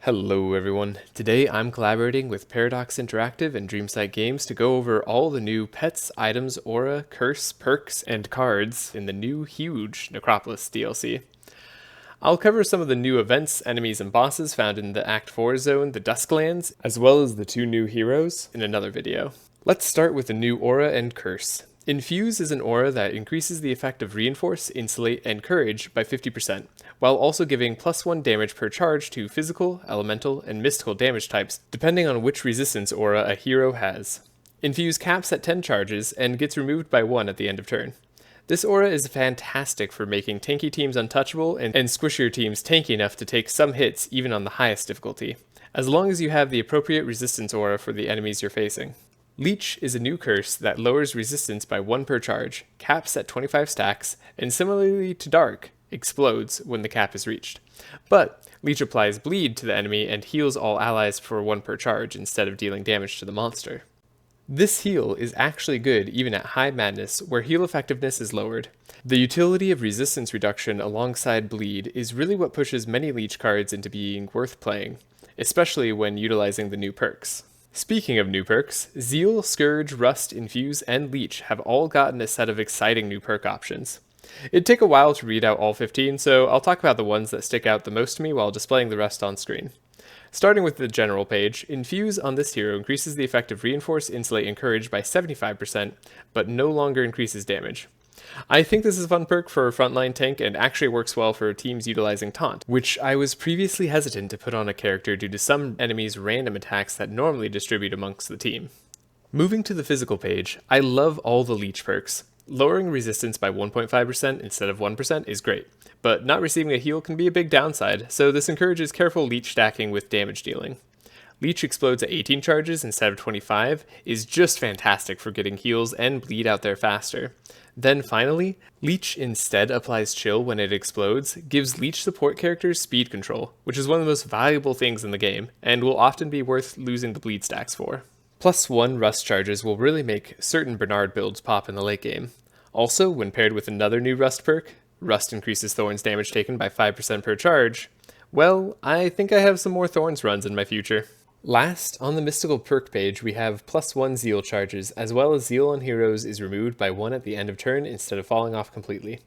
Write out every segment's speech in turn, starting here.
Hello everyone. Today I'm collaborating with Paradox Interactive and Dreamsight Games to go over all the new pets, items, aura, curse, perks, and cards in the new huge Necropolis DLC. I'll cover some of the new events, enemies, and bosses found in the Act 4 zone, the Dusklands, as well as the two new heroes in another video. Let's start with the new aura and curse. Infuse is an aura that increases the effect of Reinforce, Insulate, and Courage by 50%, while also giving +1 damage per charge to physical, elemental, and mystical damage types, depending on which resistance aura a hero has. Infuse caps at 10 charges and gets removed by 1 at the end of turn. This aura is fantastic for making tanky teams untouchable and squishier teams tanky enough to take some hits even on the highest difficulty, as long as you have the appropriate resistance aura for the enemies you're facing. Leech is a new curse that lowers resistance by 1 per charge, caps at 25 stacks, and similarly to Dark, explodes when the cap is reached. But Leech applies bleed to the enemy and heals all allies for 1 per charge instead of dealing damage to the monster. This heal is actually good even at high madness, where heal effectiveness is lowered. The utility of resistance reduction alongside bleed is really what pushes many Leech cards into being worth playing, especially when utilizing the new perks. Speaking of new perks, Zeal, Scourge, Rust, Infuse, and Leech have all gotten a set of exciting new perk options. It'd take a while to read out all 15, so I'll talk about the ones that stick out the most to me while displaying the rest on screen. Starting with the general page, Infuse on this hero increases the effect of Reinforce, Insulate, and Courage by 75%, but no longer increases damage. I think this is a fun perk for a frontline tank and actually works well for teams utilizing Taunt, which I was previously hesitant to put on a character due to some enemies' random attacks that normally distribute amongst the team. Moving to the physical page, I love all the Leech perks. Lowering resistance by 1.5% instead of 1% is great, but not receiving a heal can be a big downside, so this encourages careful Leech stacking with damage dealing. Leech explodes at 18 charges instead of 25 is just fantastic for getting heals and bleed out there faster. Then finally, Leech instead applies Chill when it explodes, gives Leech support characters speed control, which is one of the most valuable things in the game, and will often be worth losing the bleed stacks for. +1 Rust charges will really make certain Bernard builds pop in the late game. Also, when paired with another new Rust perk, Rust increases Thorns damage taken by 5% per charge, well, I think I have some more Thorns runs in my future. Last, on the mystical perk page, we have +1 Zeal charges, as well as Zeal on heroes is removed by 1 at the end of turn instead of falling off completely.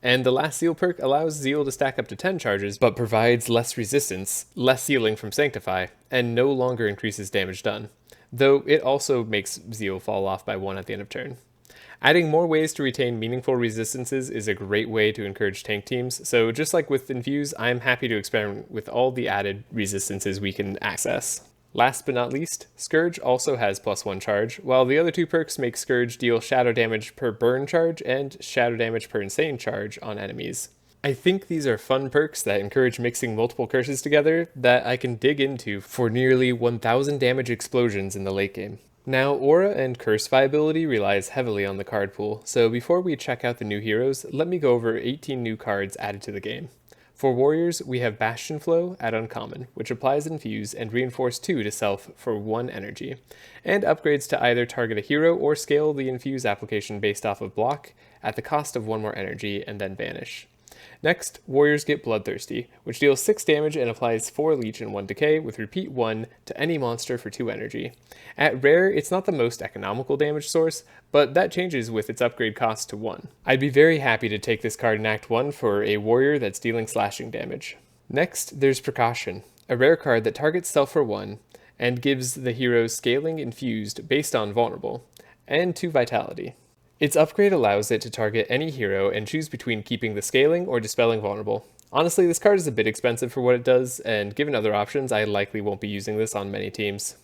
And the last Zeal perk allows Zeal to stack up to 10 charges, but provides less resistance, less healing from Sanctify, and no longer increases damage done, though it also makes Zeal fall off by 1 at the end of turn. Adding more ways to retain meaningful resistances is a great way to encourage tank teams, so just like with Infuse, I'm happy to experiment with all the added resistances we can access. Last but not least, Scourge also has +1 charge, while the other two perks make Scourge deal shadow damage per burn charge and shadow damage per insane charge on enemies. I think these are fun perks that encourage mixing multiple curses together that I can dig into for nearly 1000 damage explosions in the late game. Now, aura and curse viability relies heavily on the card pool, so before we check out the new heroes, let me go over 18 new cards added to the game. For warriors, we have Bastion Flow at Uncommon, which applies Infuse and Reinforce 2 to self for 1 energy, and upgrades to either target a hero or scale the Infuse application based off of block at the cost of 1 more energy and then vanish. Next, warriors get Bloodthirsty, which deals 6 damage and applies 4 leech and 1 decay with repeat 1 to any monster for 2 energy. At rare, it's not the most economical damage source, but that changes with its upgrade cost to 1. I'd be very happy to take this card in Act 1 for a warrior that's dealing slashing damage. Next, there's Precaution, a rare card that targets self for 1 and gives the hero scaling infused based on vulnerable, and 2 vitality. Its upgrade allows it to target any hero and choose between keeping the scaling or dispelling vulnerable. Honestly, this card is a bit expensive for what it does, and given other options, I likely won't be using this on many teams.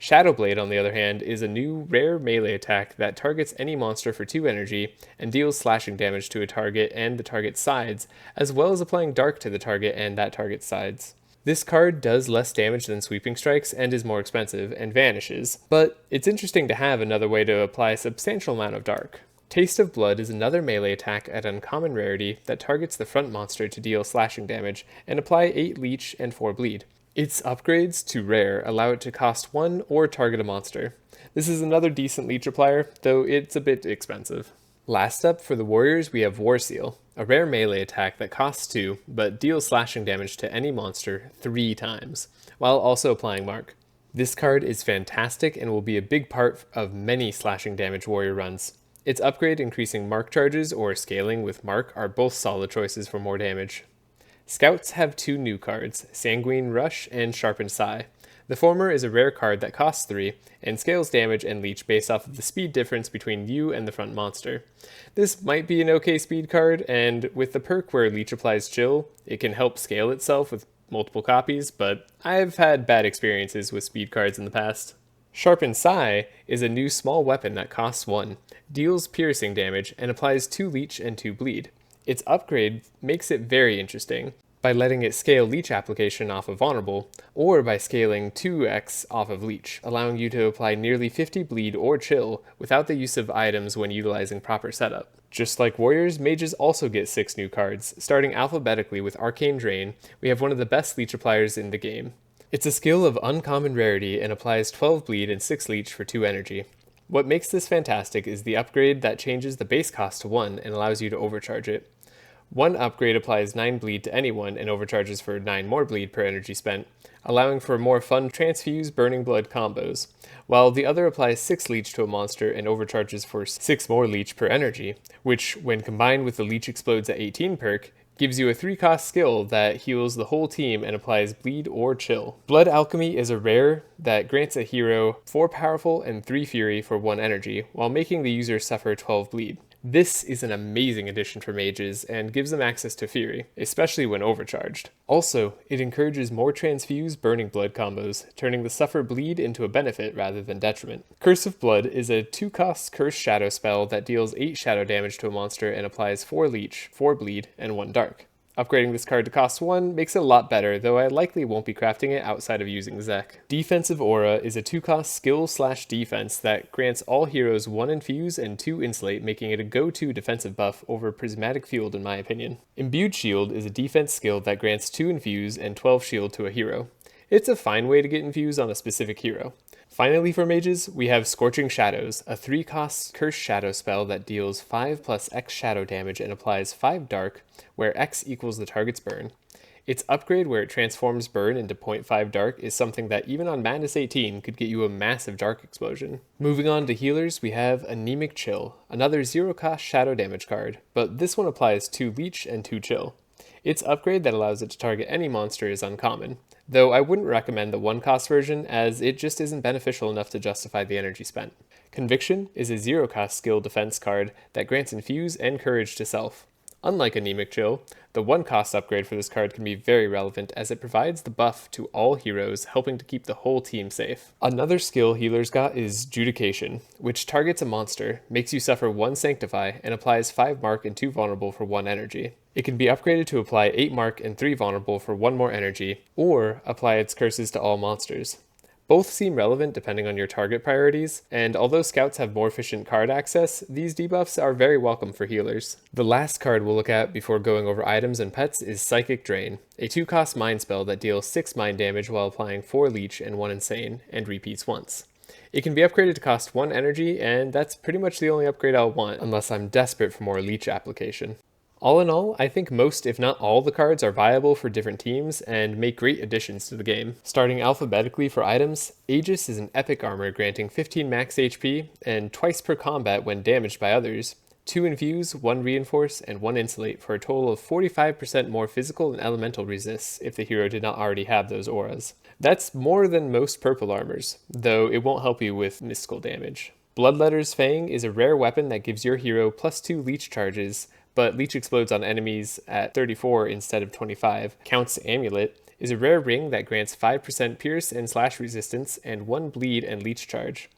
Shadowblade, on the other hand, is a new rare melee attack that targets any monster for 2 energy and deals slashing damage to a target and the target's sides, as well as applying dark to the target and that target's sides. This card does less damage than Sweeping Strikes and is more expensive and vanishes, but it's interesting to have another way to apply a substantial amount of dark. Taste of Blood is another melee attack at uncommon rarity that targets the front monster to deal slashing damage and apply 8 leech and 4 bleed. Its upgrades to rare allow it to cost 1 or target a monster. This is another decent leech applier, though it's a bit expensive. Last up for the warriors, we have War Seal, a rare melee attack that costs 2, but deals slashing damage to any monster 3 times, while also applying mark. This card is fantastic and will be a big part of many slashing damage warrior runs. Its upgrade increasing mark charges or scaling with mark are both solid choices for more damage. Scouts have 2 new cards, Sanguine Rush and Sharpened Sai. The former is a rare card that costs 3, and scales damage and leech based off of the speed difference between you and the front monster. This might be an okay speed card, and with the perk where leech applies chill, it can help scale itself with multiple copies, but I've had bad experiences with speed cards in the past. Sharpened Sai is a new small weapon that costs 1, deals piercing damage, and applies 2 leech and 2 bleed. Its upgrade makes it very interesting by letting it scale leech application off of vulnerable, or by scaling 2x off of leech, allowing you to apply nearly 50 bleed or chill without the use of items when utilizing proper setup. Just like warriors, mages also get 6 new cards. Starting alphabetically with Arcane Drain, we have one of the best leech appliers in the game. It's a skill of uncommon rarity and applies 12 bleed and 6 leech for 2 energy. What makes this fantastic is the upgrade that changes the base cost to 1 and allows you to overcharge it. One upgrade applies 9 bleed to anyone and overcharges for 9 more bleed per energy spent, allowing for more fun transfuse burning blood combos, while the other applies 6 leech to a monster and overcharges for 6 more leech per energy, which, when combined with the leech explodes at 18 perk, gives you a 3-cost skill that heals the whole team and applies bleed or chill. Blood Alchemy is a rare that grants a hero 4 powerful and 3 fury for 1 energy, while making the user suffer 12 bleed. This is an amazing addition for mages and gives them access to Fury, especially when overcharged. Also, it encourages more transfuse burning blood combos, turning the suffer bleed into a benefit rather than detriment. Curse of Blood is a 2-cost curse shadow spell that deals 8 shadow damage to a monster and applies 4 leech, 4 bleed, and 1 dark. Upgrading this card to cost 1 makes it a lot better, though I likely won't be crafting it outside of using Zek. Defensive Aura is a 2-cost skill/defense that grants all heroes 1 infuse and 2 insulate, making it a go-to defensive buff over Prismatic Field in my opinion. Imbued Shield is a defense skill that grants 2 infuse and 12 shield to a hero. It's a fine way to get infuse on a specific hero. Finally for mages, we have Scorching Shadows, a 3-cost curse shadow spell that deals 5 plus X shadow damage and applies 5 dark, where X equals the target's burn. Its upgrade where it transforms burn into 0.5 dark is something that even on Madness 18 could get you a massive dark explosion. Moving on to healers, we have Anemic Chill, another 0-cost shadow damage card, but this one applies 2 leech and 2 chill. Its upgrade that allows it to target any monster is uncommon, though I wouldn't recommend the 1-cost version as it just isn't beneficial enough to justify the energy spent. Conviction is a 0-cost skill defense card that grants infuse and courage to self. Unlike Anemic Chill, the 1-cost upgrade for this card can be very relevant as it provides the buff to all heroes, helping to keep the whole team safe. Another skill healers got is Judication, which targets a monster, makes you suffer 1 Sanctify, and applies 5 mark and 2 vulnerable for 1 energy. It can be upgraded to apply 8 mark and 3 vulnerable for 1 more energy, or apply its curses to all monsters. Both seem relevant depending on your target priorities, and although scouts have more efficient card access, these debuffs are very welcome for healers. The last card we'll look at before going over items and pets is Psychic Drain, a 2-cost mind spell that deals 6 mind damage while applying 4 leech and 1 insane, and repeats once. It can be upgraded to cost 1 energy, and that's pretty much the only upgrade I'll want unless I'm desperate for more leech application. All in all, I think most, if not all, the cards are viable for different teams and make great additions to the game. Starting alphabetically for items, Aegis is an epic armor granting 15 max HP and twice per combat when damaged by others, 2 infuse, 1 reinforce, and 1 insulate for a total of 45% more physical and elemental resists if the hero did not already have those auras. That's more than most purple armors, though it won't help you with mystical damage. Bloodletter's Fang is a rare weapon that gives your hero +2 leech charges, but leech explodes on enemies at 34 instead of 25. Count's Amulet is a rare ring that grants 5% pierce and slash resistance and 1 bleed and leech charge.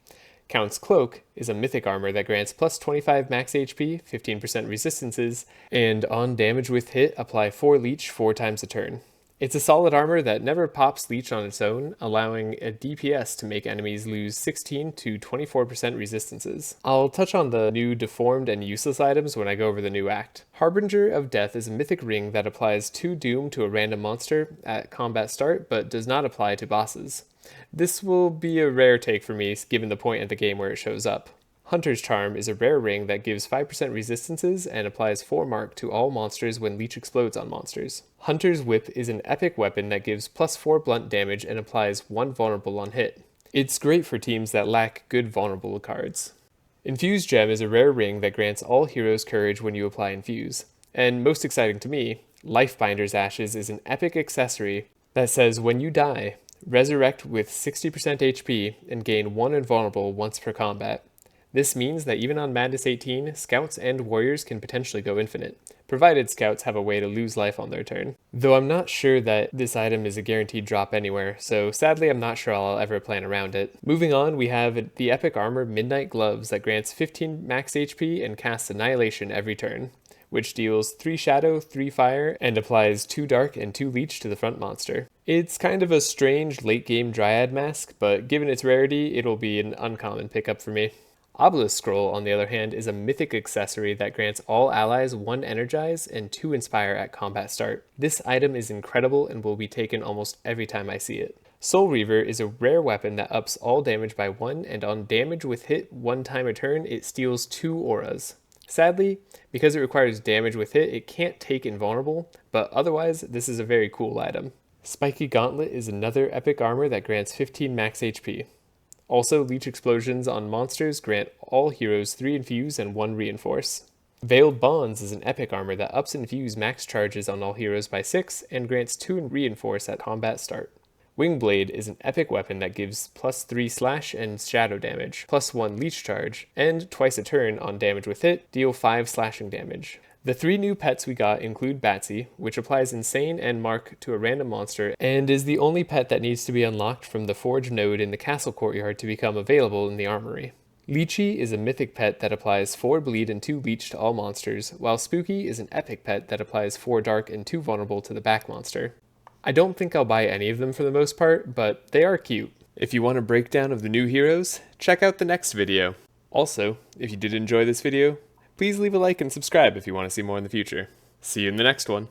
Count's Cloak is a mythic armor that grants +25 max HP, 15% resistances, and on damage with hit, apply 4 leech 4 times a turn. It's a solid armor that never pops leech on its own, allowing a DPS to make enemies lose 16 to 24% resistances. I'll touch on the new deformed and useless items when I go over the new act. Harbinger of Death is a mythic ring that applies 2 doom to a random monster at combat start, but does not apply to bosses. This will be a rare take for me, given the point of the game where it shows up. Hunter's Charm is a rare ring that gives 5% resistances and applies 4 mark to all monsters when Leech explodes on monsters. Hunter's Whip is an epic weapon that gives plus 4 blunt damage and applies 1 vulnerable on hit. It's great for teams that lack good vulnerable cards. Infused Gem is a rare ring that grants all heroes courage when you apply Infuse. And most exciting to me, Lifebinder's Ashes is an epic accessory that says when you die, resurrect with 60% HP and gain 1 invulnerable once per combat. This means that even on Madness 18, Scouts and Warriors can potentially go infinite, provided Scouts have a way to lose life on their turn. Though I'm not sure that this item is a guaranteed drop anywhere, so sadly I'm not sure I'll ever plan around it. Moving on, we have the Epic Armor Midnight Gloves that grants 15 max HP and casts Annihilation every turn, which deals 3 Shadow, 3 Fire, and applies 2 Dark and 2 Leech to the front monster. It's kind of a strange late game Dryad mask, but given its rarity, it'll be an uncommon pickup for me. Obelisk Scroll, on the other hand, is a mythic accessory that grants all allies 1 Energize and 2 Inspire at combat start. This item is incredible and will be taken almost every time I see it. Soul Reaver is a rare weapon that ups all damage by 1, and on damage with hit 1 time a turn, it steals 2 auras. Sadly, because it requires damage with hit, it can't take invulnerable, but otherwise, this is a very cool item. Spiky Gauntlet is another epic armor that grants 15 max HP. Also, Leech Explosions on monsters grant all heroes 3 Infuse and 1 Reinforce. Veiled Bonds is an epic armor that ups Infuse max charges on all heroes by 6 and grants 2 Reinforce at combat start. Wingblade is an epic weapon that gives plus 3 slash and shadow damage, plus 1 leech charge, and twice a turn on damage with hit, deal 5 slashing damage. The 3 new pets we got include Batsy, which applies Insane and Mark to a random monster, and is the only pet that needs to be unlocked from the Forge node in the castle courtyard to become available in the armory. Leechy is a mythic pet that applies 4 bleed and 2 leech to all monsters, while Spooky is an epic pet that applies 4 dark and 2 vulnerable to the back monster. I don't think I'll buy any of them for the most part, but they are cute. If you want a breakdown of the new heroes, check out the next video. Also, if you did enjoy this video, please leave a like and subscribe if you want to see more in the future. See you in the next one.